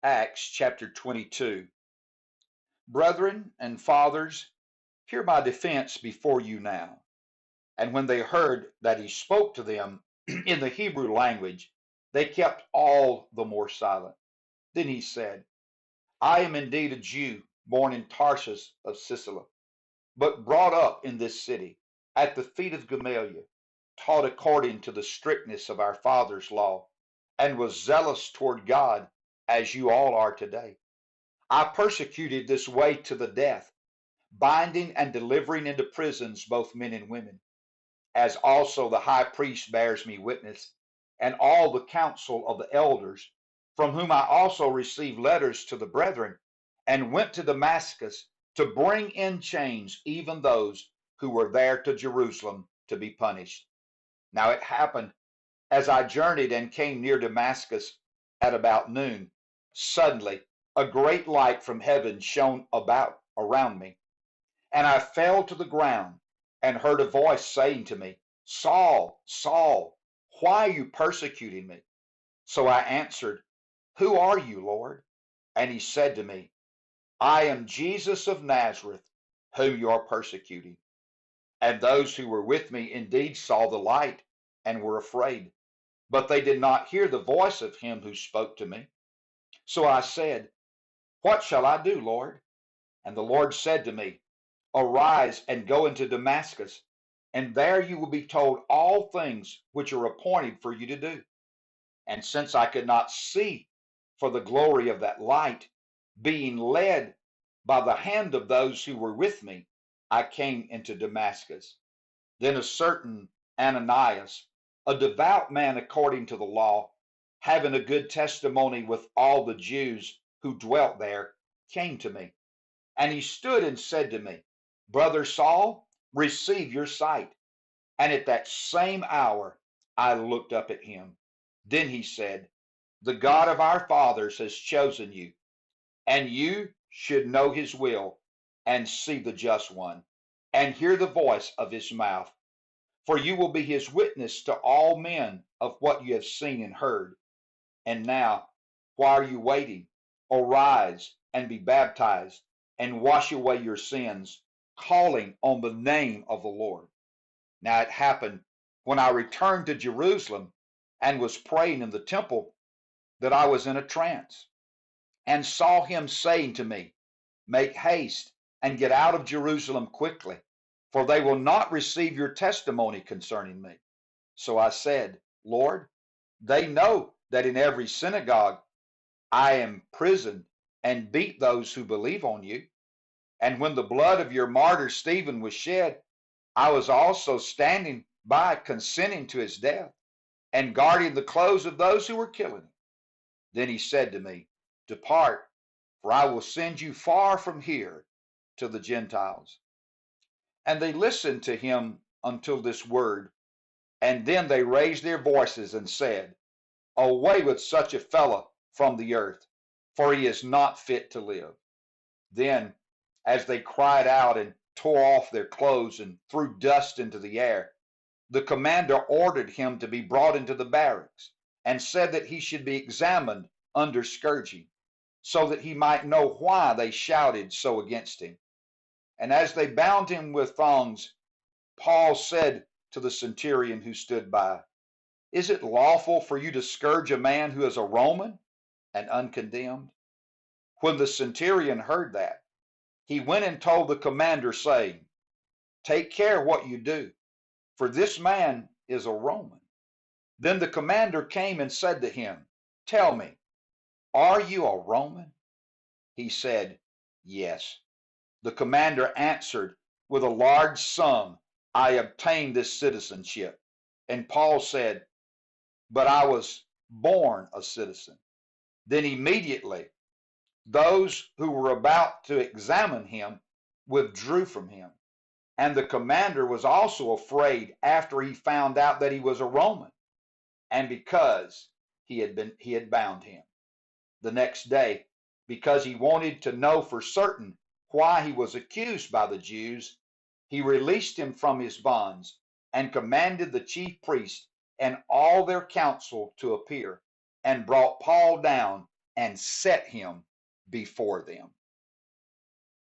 Acts chapter 22. Brethren and fathers, hear my defense before you now. And when they heard that he spoke to them in the Hebrew language, they kept all the more silent. Then he said, I am indeed a Jew, born in Tarsus of Cilicia, but brought up in this city, at the feet of Gamaliel, taught according to the strictness of our fathers' law, and was zealous toward God, as you all are today. I persecuted this way to the death, binding and delivering into prisons both men and women, as also the high priest bears me witness, and all the council of the elders, from whom I also received letters to the brethren, and went to Damascus to bring in chains even those who were there to Jerusalem to be punished. Now it happened, as I journeyed and came near Damascus at about noon, suddenly a great light from heaven shone about around me, and I fell to the ground and heard a voice saying to me, Saul, Saul, why are you persecuting me? So I answered, Who are you, Lord? And he said to me, I am Jesus of Nazareth, whom you are persecuting. And those who were with me indeed saw the light and were afraid, but they did not hear the voice of him who spoke to me. So I said, What shall I do, Lord? And the Lord said to me, Arise and go into Damascus, and there you will be told all things which are appointed for you to do. And since I could not see for the glory of that light, being led by the hand of those who were with me, I came into Damascus. Then a certain Ananias, a devout man according to the law, having a good testimony with all the Jews who dwelt there, came to me. And he stood and said to me, Brother Saul, receive your sight. And at that same hour I looked up at him. Then he said, The God of our fathers has chosen you, and you should know his will, and see the just one, and hear the voice of his mouth. For you will be his witness to all men of what you have seen and heard. And now, why are you waiting? Arise and be baptized, and wash away your sins, calling on the name of the Lord. Now it happened, when I returned to Jerusalem and was praying in the temple, that I was in a trance, and saw him saying to me, Make haste and get out of Jerusalem quickly, for they will not receive your testimony concerning me. So I said, Lord, they know that in every synagogue I am imprisoned and beat those who believe on you. And when the blood of your martyr Stephen was shed, I was also standing by consenting to his death and guarding the clothes of those who were killing him. Then he said to me, Depart, for I will send you far from here to the Gentiles. And they listened to him until this word, and then they raised their voices and said, Away with such a fellow from the earth, for he is not fit to live. Then, as they cried out and tore off their clothes and threw dust into the air, the commander ordered him to be brought into the barracks, and said that he should be examined under scourging, so that he might know why they shouted so against him. And as they bound him with thongs, Paul said to the centurion who stood by, Is it lawful for you to scourge a man who is a Roman and uncondemned? When the centurion heard that, he went and told the commander, saying, Take care what you do, for this man is a Roman. Then the commander came and said to him, Tell me, are you a Roman? He said, Yes. The commander answered, With a large sum I obtained this citizenship. And Paul said, But I was born a citizen. Then immediately those who were about to examine him withdrew from him. And the commander was also afraid after he found out that he was a Roman, and because he had bound him. The next day, because he wanted to know for certain why he was accused by the Jews, he released him from his bonds and commanded the chief priest and all their council to appear, and brought Paul down and set him before them.